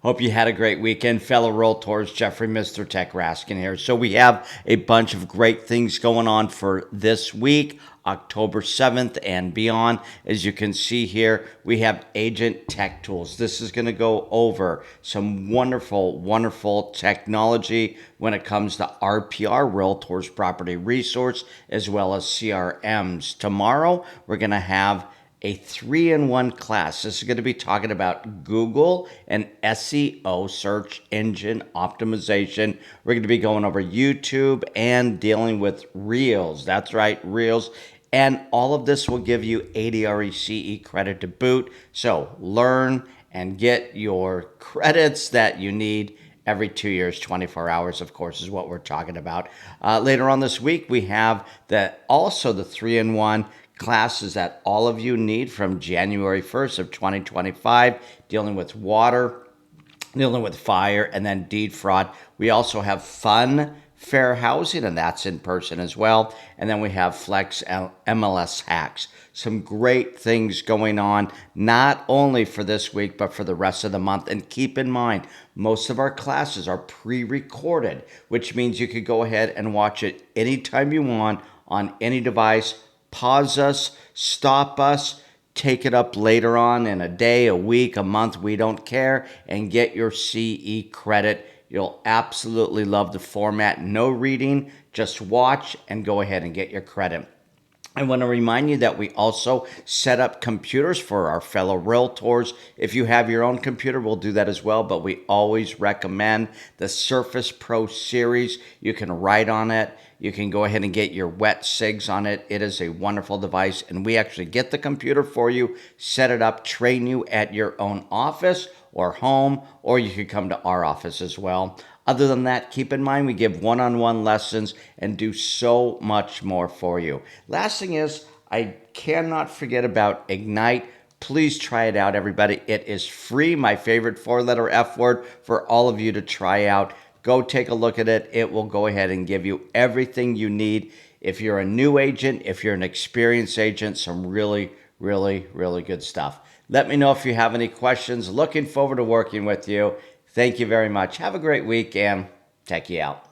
Hope you had a great weekend, fellow Realtors. Jeffrey, Mr. Tech Raskin here. So we have a bunch of great things going on for this week, October 7th and beyond. As you can see here, we have Agent Tech Tools. This is going to go over some wonderful, wonderful technology when it comes to RPR, Realtors Property Resource, as well as CRMs. Tomorrow, we're going to have a 3-in-1 class. This is going to be talking about Google and SEO, search engine optimization. We're going to be going over YouTube and dealing with Reels. That's right, Reels. And all of this will give you ADR CE credit to boot. So learn and get your credits that you need every 2 years, 24 hours, of course, is what we're talking about. Later on this week, we have also the 3-in-1 classes that all of you need from January 1st of 2025, dealing with water, dealing with fire, and then deed fraud. We also have fun fair housing, and that's in person as well. And then we have Flex MLS hacks. Some great things going on, not only for this week, but for the rest of the month. And keep in mind, most of our classes are pre-recorded, which means you could go ahead and watch it anytime you want on any device. Pause us, stop us, take it up later on in a day, a week, a month, we don't care, and get your CE credit. You'll absolutely love the format. No reading, just watch and go ahead and get your credit. I want to remind you that we also set up computers for our fellow Realtors. If you have your own computer, we'll do that as well, but we always recommend the Surface Pro series. You can write on it. You can go ahead and get your wet SIGs on it. It is a wonderful device, and we actually get the computer for you, set it up, train you at your own office or home, or you could come to our office as well. Other than that, keep in mind we give one-on-one lessons and do so much more for you. Last thing is, I cannot forget about Ignite. Please try it out, everybody. It is free, my favorite four-letter F word, for all of you to try out. Go take a look at it. It will go ahead and give you everything you need. If you're a new agent, if you're an experienced agent, some really, really, really good stuff. Let me know if you have any questions. Looking forward to working with you. Thank you very much. Have a great week and take you out.